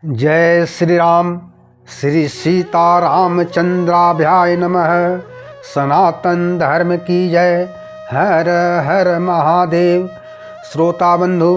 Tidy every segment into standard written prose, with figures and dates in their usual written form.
जय श्री राम। श्री सीता रामचंद्राभ्याय नमः। सनातन धर्म की जय। हर हर महादेव। श्रोता बंधु,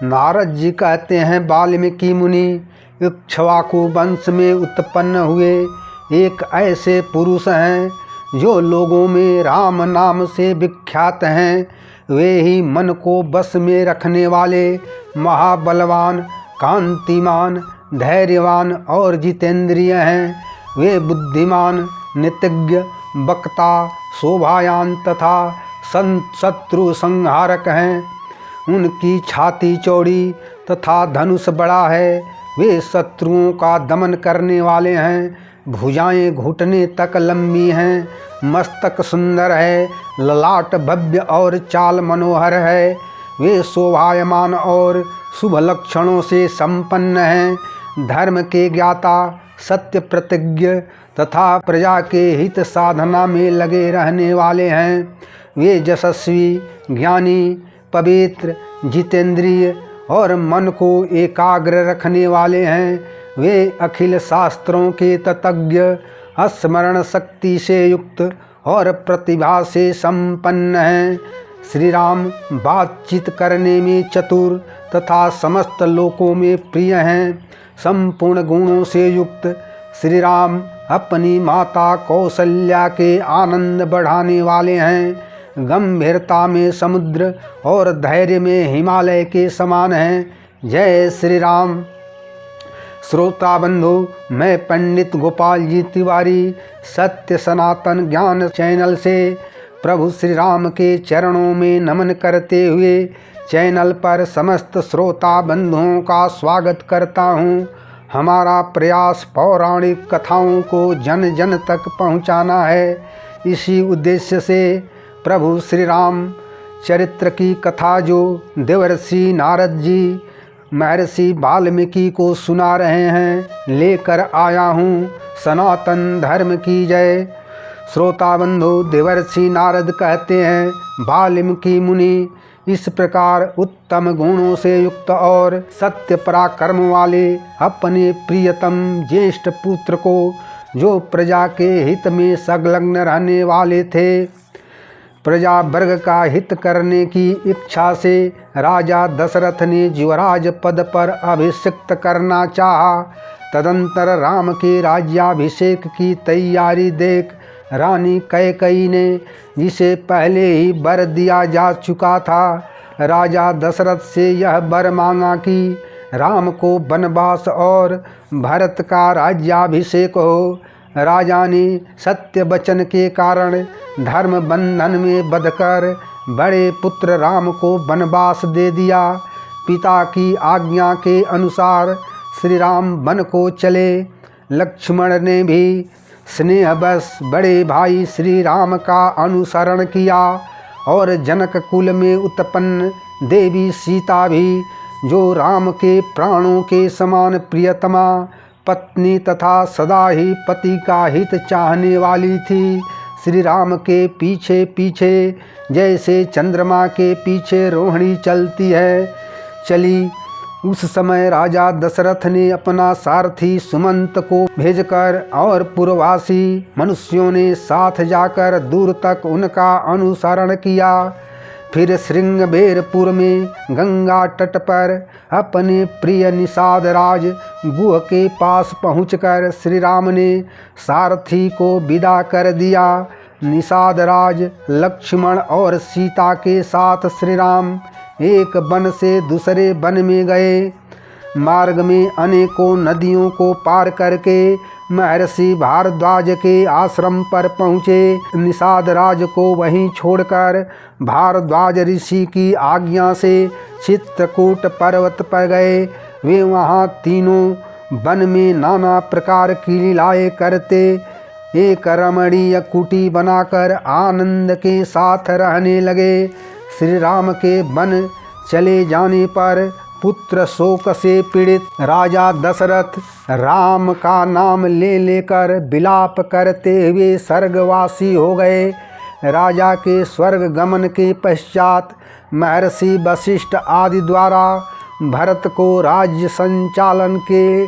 नारद जी कहते हैं, वाल्मीकि मुनि इक्ष्वाकु वंश में उत्पन्न हुए एक ऐसे पुरुष हैं जो लोगों में राम नाम से विख्यात हैं। वे ही मन को बस में रखने वाले महाबलवान, कांतिमान, धैर्यवान और जितेंद्रिय हैं। वे बुद्धिमान, नीतिज्ञ, वक्ता, शोभायान तथा शत्रु संहारक हैं। उनकी छाती चौड़ी तथा धनुष बड़ा है। वे शत्रुओं का दमन करने वाले हैं। भुजाएं घुटने तक लंबी हैं। मस्तक सुंदर है। ललाट भव्य और चाल मनोहर है। वे शोभायमान और शुभ लक्षणों से संपन्न हैं। धर्म के ज्ञाता, सत्य प्रतिज्ञ तथा प्रजा के हित साधना में लगे रहने वाले हैं। वे यशस्वी, ज्ञानी, पवित्र, जितेंद्रिय और मन को एकाग्र रखने वाले हैं। वे अखिल शास्त्रों के तत्ज्ञ, स्मरण शक्ति से युक्त और प्रतिभा से संपन्न हैं। श्री राम बातचीत करने में चतुर तथा समस्त लोकों में प्रिय हैं। संपूर्ण गुणों से युक्त श्री राम अपनी माता कौशल्या के आनंद बढ़ाने वाले हैं। गंभीरता में समुद्र और धैर्य में हिमालय के समान हैं। जय श्री राम। श्रोता बंधु, मैं पंडित गोपाल जी तिवारी सत्य सनातन ज्ञान चैनल से प्रभु श्री राम के चरणों में नमन करते हुए चैनल पर समस्त श्रोता बंधुओं का स्वागत करता हूँ। हमारा प्रयास पौराणिक कथाओं को जन जन तक पहुँचाना है। इसी उद्देश्य से प्रभु श्री राम चरित्र की कथा जो देवर्षि नारद जी महर्षि वाल्मीकि को सुना रहे हैं, लेकर आया हूँ। सनातन धर्म की जय। श्रोता बंधु, देवर्षि नारद कहते हैं, वाल्मीकि मुनि इस प्रकार उत्तम गुणों से युक्त और सत्य पराक्रम वाले अपने प्रियतम ज्येष्ठ पुत्र को, जो प्रजा के हित में संलग्न रहने वाले थे, प्रजा वर्ग का हित करने की इच्छा से राजा दशरथ ने युवराज पद पर अभिषिक्त करना चाहा। तदंतर राम के राज्याभिषेक की तैयारी देख रानी कैकेयी ने, जिसे पहले ही वर दिया जा चुका था, राजा दशरथ से यह वर मांगा कि राम को वनवास और भरत का राज्याभिषेक हो। राजा ने सत्य वचन के कारण धर्म बंधन में बंधकर बड़े पुत्र राम को वनवास दे दिया। पिता की आज्ञा के अनुसार श्री राम वन को चले। लक्ष्मण ने भी स्नेहवश बड़े भाई श्री राम का अनुसरण किया और जनक कुल में उत्पन्न देवी सीता भी, जो राम के प्राणों के समान प्रियतमा पत्नी तथा सदा ही पति का हित चाहने वाली थी, श्री राम के पीछे पीछे जैसे चंद्रमा के पीछे रोहिणी चलती है, चली। उस समय राजा दशरथ ने अपना सारथी सुमंत को भेजकर और पूर्ववासी मनुष्यों ने साथ जाकर दूर तक उनका अनुसरण किया। फिर श्रृंगबेरपुर में गंगा तट पर अपने प्रिय निषाद राज गुह के पास पहुंचकर श्री राम ने सारथी को विदा कर दिया। निषाद राज लक्ष्मण और सीता के साथ श्री राम एक वन से दूसरे वन में गए। मार्ग में अनेकों नदियों को पार करके महर्षि भारद्वाज के आश्रम पर पहुँचे। निषाद राज को वहीं छोड़कर भारद्वाज ऋषि की आज्ञा से चित्रकूट पर्वत पर गए। वे वहाँ तीनों वन में नाना प्रकार की लीलाएं करते एक रमणीय कुटी बनाकर आनंद के साथ रहने लगे। श्री राम के वन चले जाने पर पुत्र शोक से पीड़ित राजा दशरथ राम का नाम ले लेकर विलाप करते हुए स्वर्गवासी हो गए। राजा के स्वर्ग गमन के पश्चात महर्षि वशिष्ठ आदि द्वारा भरत को राज्य संचालन के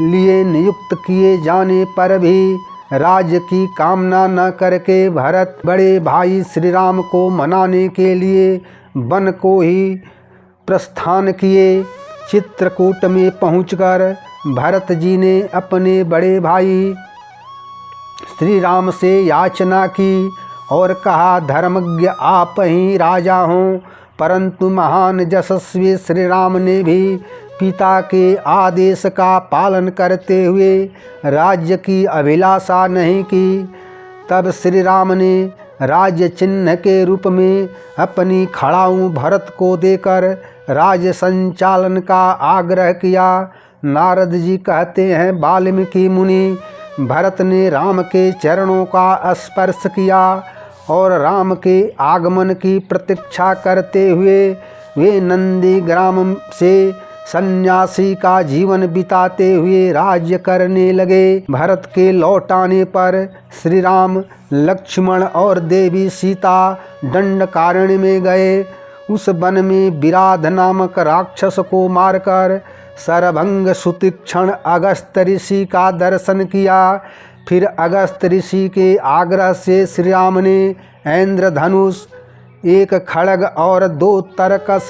लिए नियुक्त किए जाने पर भी राज्य की कामना न करके भरत बड़े भाई श्री राम को मनाने के लिए वन को ही प्रस्थान किए। चित्रकूट में पहुंचकर भरत जी ने अपने बड़े भाई श्री राम से याचना की और कहा, धर्मज्ञ आप ही राजा हों, परंतु महान यशस्वी श्री राम ने भी पिता के आदेश का पालन करते हुए राज्य की अभिलाषा नहीं की। तब श्री राम ने राज्य चिन्ह के रूप में अपनी खड़ाऊ भरत को देकर राज्य संचालन का आग्रह किया। नारद जी कहते हैं, वाल्मीकि मुनि भरत ने राम के चरणों का स्पर्श किया और राम के आगमन की प्रतीक्षा करते हुए वे नंदी ग्राम से सन्यासी का जीवन बिताते हुए राज्य करने लगे। भरत के लौटाने पर श्री राम, लक्ष्मण और देवी सीता दंडकारण्य में गए। उस वन में विराध नामक राक्षस को मारकर सरभंग सुतीक्षण अगस्त ऋषि का दर्शन किया। फिर अगस्त ऋषि के आग्रह से श्री राम ने इंद्रधनुष, एक खड्ग और 2 तरकस,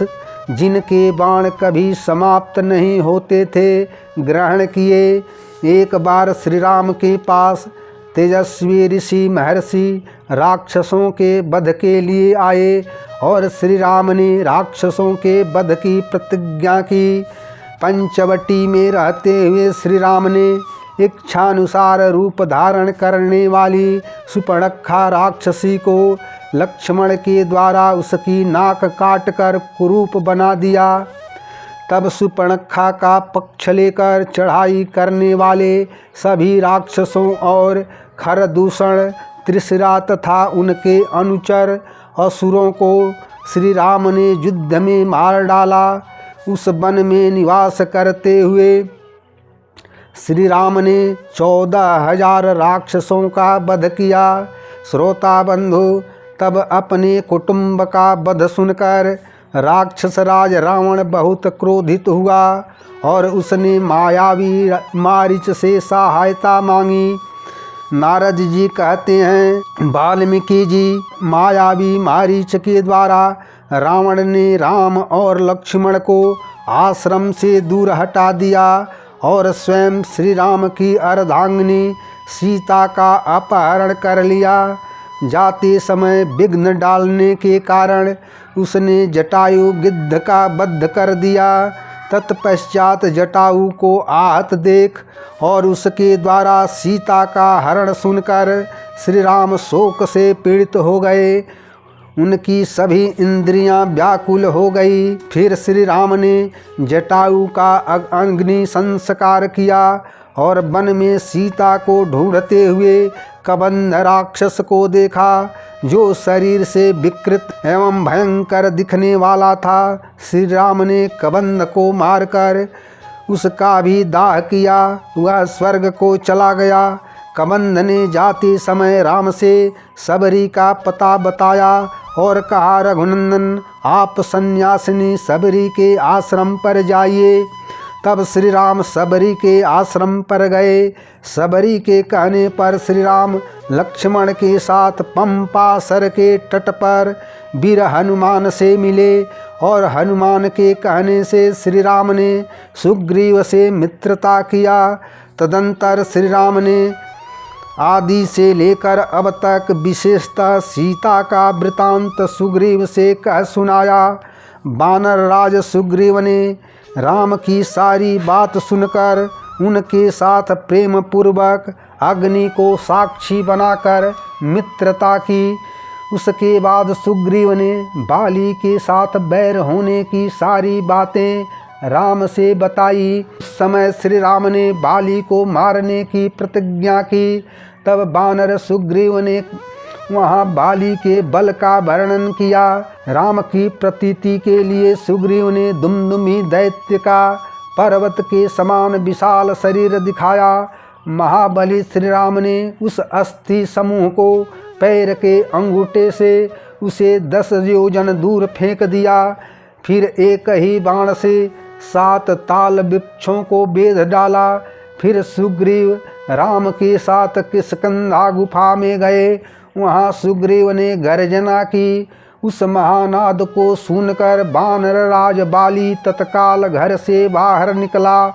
जिनके बाण कभी समाप्त नहीं होते थे, ग्रहण किए। एक बार श्री राम के पास तेजस्वी ऋषि महर्षि राक्षसों के वध के लिए आए और श्री राम ने राक्षसों के वध की प्रतिज्ञा की। पंचवटी में रहते हुए श्री राम ने इच्छानुसार रूप धारण करने वाली सुपर्णखा राक्षसी को लक्ष्मण के द्वारा उसकी नाक काटकर कुरूप बना दिया। तब सुपर्णखा का पक्ष लेकर चढ़ाई करने वाले सभी राक्षसों और खरदूषण, त्रिशिरा तथा उनके अनुचर असुरों को श्री राम ने युद्ध में मार डाला। उस वन में निवास करते हुए श्री राम ने 14,000 राक्षसों का वध किया। श्रोता बंधु, तब अपने कुटुंब का वध सुनकर राक्षस राज रावण बहुत क्रोधित हुआ और उसने मायावी मारीच से सहायता मांगी। नारद जी कहते हैं, वाल्मीकि जी, मायावी मारीच के द्वारा रावण ने राम और लक्ष्मण को आश्रम से दूर हटा दिया और स्वयं श्री राम की अर्धांगिनी सीता का अपहरण कर लिया। जाते समय विघ्न डालने के कारण उसने जटायु गिद्ध का वध कर दिया। तत्पश्चात जटायु को आहत देख और उसके द्वारा सीता का हरण सुनकर श्री राम शोक से पीड़ित हो गए। उनकी सभी इंद्रियां व्याकुल हो गई। फिर श्री राम ने जटायु का अग्नि संस्कार किया और वन में सीता को ढूंढते हुए कबंध राक्षस को देखा, जो शरीर से विकृत एवं भयंकर दिखने वाला था। श्री राम ने कबंध को मारकर उसका भी दाह किया। वह स्वर्ग को चला गया। कबंध ने जाते समय राम से सबरी का पता बताया और कहा, रघुनंदन, आप सन्यासिनी सबरी के आश्रम पर जाइए। तब श्री राम सबरी के आश्रम पर गए। सबरी के कहने पर श्री राम लक्ष्मण के साथ पंपासर के तट पर वीर हनुमान से मिले और हनुमान के कहने से श्री राम ने सुग्रीव से मित्रता किया। तदंतर श्री राम ने आदि से लेकर अब तक विशेषतः सीता का वृतांत सुग्रीव से कह सुनाया। वानर राज सुग्रीव ने राम की सारी बात सुनकर उनके साथ प्रेम पूर्वक अग्नि को साक्षी बनाकर मित्रता की। उसके बाद सुग्रीव ने बाली के साथ बैर होने की सारी बातें राम से बताई। उस समय श्री राम ने बाली को मारने की प्रतिज्ञा की। तब वानर सुग्रीव ने वहाँ बाली के बल का वर्णन किया। राम की प्रतीति के लिए सुग्रीव ने दुमदुमी दैत्य का पर्वत के समान विशाल शरीर दिखाया। महाबली श्री राम ने उस अस्थि समूह को पैर के अंगूठे से उसे 10 योजन दूर फेंक दिया। फिर एक ही बाण से 7 ताल वृक्षों को बेध डाला। फिर सुग्रीव राम के साथ किष्किंधा गुफा में गए। वहाँ सुग्रीव ने गर्जना की। उस महानाद को सुनकर वानर राज बाली तत्काल घर से बाहर निकला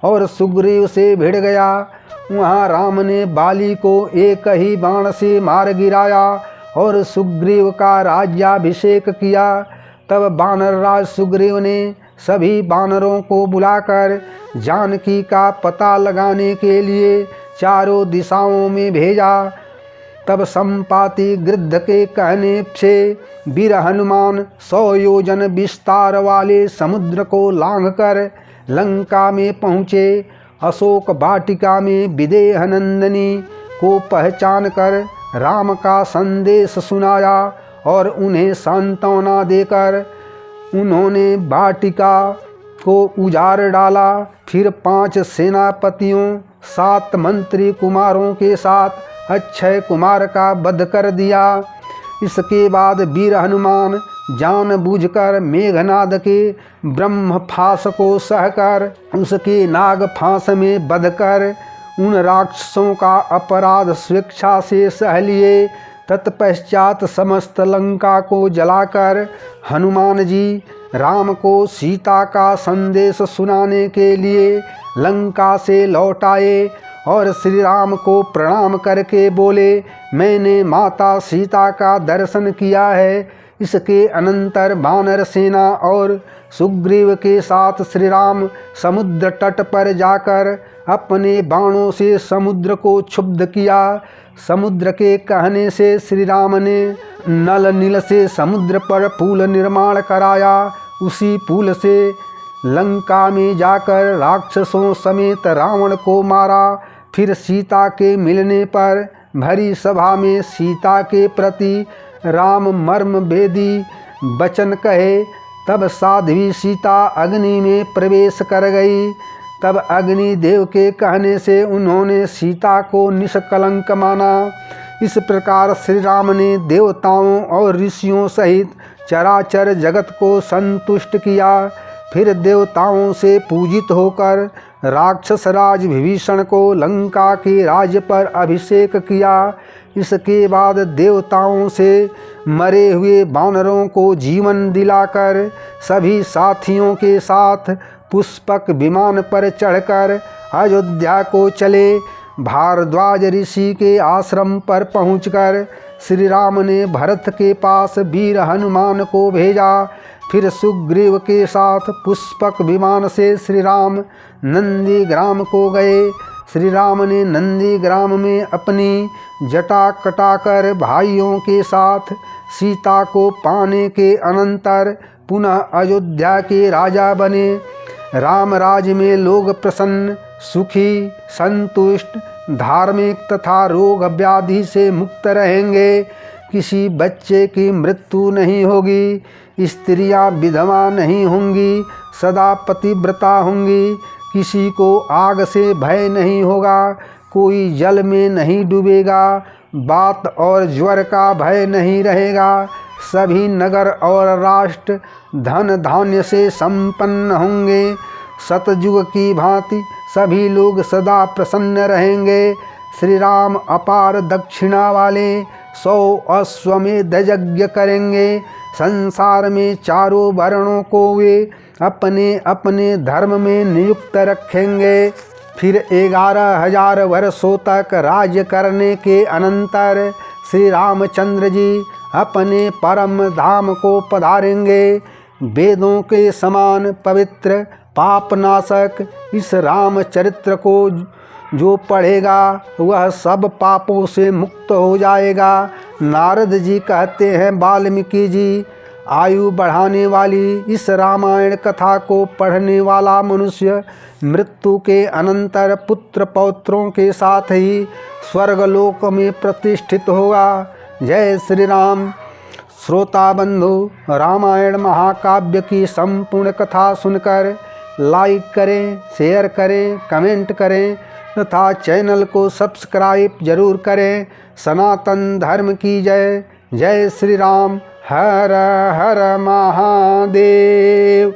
और सुग्रीव से भिड़ गया। वहाँ राम ने बाली को एक ही बाण से मार गिराया और सुग्रीव का राज्याभिषेक किया। तब वानर राज सुग्रीव ने सभी वानरों को बुलाकर जानकी का पता लगाने के लिए चारों दिशाओं में भेजा। तब संपाति गृध्र के कहने से वीर हनुमान 100 योजन विस्तार वाले समुद्र को लांघकर लंका में पहुँचे। अशोक वाटिका में विदेह नंदिनी को पहचान कर राम का संदेश सुनाया और उन्हें सांत्वना देकर उन्होंने वाटिका को उजाड़ डाला। फिर 5 सेनापतियों 7 मंत्री कुमारों के साथ अक्षय कुमार का वध कर दिया। इसके बाद वीर हनुमान जानबूझकर मेघनाद के ब्रह्म फांस को सहकर उसके नाग फांस में बंधकर उन राक्षसों का अपराध स्वेच्छा से सह लिए। तत्पश्चात समस्त लंका को जलाकर हनुमान जी राम को सीता का संदेश सुनाने के लिए लंका से लौट आए और श्री राम को प्रणाम करके बोले, मैंने माता सीता का दर्शन किया है। इसके अनंतर वानर सेना और सुग्रीव के साथ श्री राम समुद्र तट पर जाकर अपने बाणों से समुद्र को क्षुब्ध किया। समुद्र के कहने से श्री राम ने नल नील से समुद्र पर पुल निर्माण कराया। उसी पुल से लंका में जाकर राक्षसों समेत रावण को मारा। फिर सीता के मिलने पर भरी सभा में सीता के प्रति राम मर्म भेदी वचन कहे। तब साध्वी सीता अग्नि में प्रवेश कर गई। तब अग्नि देव के कहने से उन्होंने सीता को निष्कलंक माना। इस प्रकार श्री राम ने देवताओं और ऋषियों सहित चराचर जगत को संतुष्ट किया। फिर देवताओं से पूजित होकर राक्षस राज विभीषण को लंका के राज्य पर अभिषेक किया। इसके बाद देवताओं से मरे हुए वानरों को जीवन दिलाकर सभी साथियों के साथ पुष्पक विमान पर चढ़कर अयोध्या को चले। भारद्वाज ऋषि के आश्रम पर पहुंचकर श्री राम ने भरत के पास वीर हनुमान को भेजा। फिर सुग्रीव के साथ पुष्पक विमान से श्री राम नंदीग्राम को गए। श्री राम ने नंदीग्राम में अपनी जटा कटाकर भाइयों के साथ सीता को पाने के अनंतर पुनः अयोध्या के राजा बने। राम राज्य में लोग प्रसन्न, सुखी, संतुष्ट, धार्मिक तथा रोग व्याधि से मुक्त रहेंगे। किसी बच्चे की मृत्यु नहीं होगी, स्त्रियां विधवा नहीं होंगी, सदा पतिव्रता होंगी, किसी को आग से भय नहीं होगा, कोई जल में नहीं डूबेगा, बात और ज्वर का भय नहीं रहेगा। सभी नगर और राष्ट्र धन धान्य से संपन्न होंगे। सतयुग की भांति सभी लोग सदा प्रसन्न रहेंगे। श्री राम अपार दक्षिणा वाले 100 अश्वमेध यज्ञ करेंगे। संसार में चारों वर्णों को वे अपने अपने धर्म में नियुक्त रखेंगे। फिर 11,000 वर्षों तक राज्य करने के अनंतर श्री रामचंद्र जी अपने परम धाम को पधारेंगे। वेदों के समान पवित्र पापनाशक इस रामचरित्र को जो पढ़ेगा वह सब पापों से मुक्त हो जाएगा। नारद जी कहते हैं, वाल्मीकि जी, आयु बढ़ाने वाली इस रामायण कथा को पढ़ने वाला मनुष्य मृत्यु के अनंतर पुत्र पौत्रों के साथ ही स्वर्गलोक में प्रतिष्ठित होगा। जय श्री राम। श्रोता बंधु, रामायण महाकाव्य की संपूर्ण कथा सुनकर लाइक करें, शेयर करें, कमेंट करें तथा चैनल को सब्सक्राइब जरूर करें। सनातन धर्म की जय। जय श्री राम। हर हर महादेव।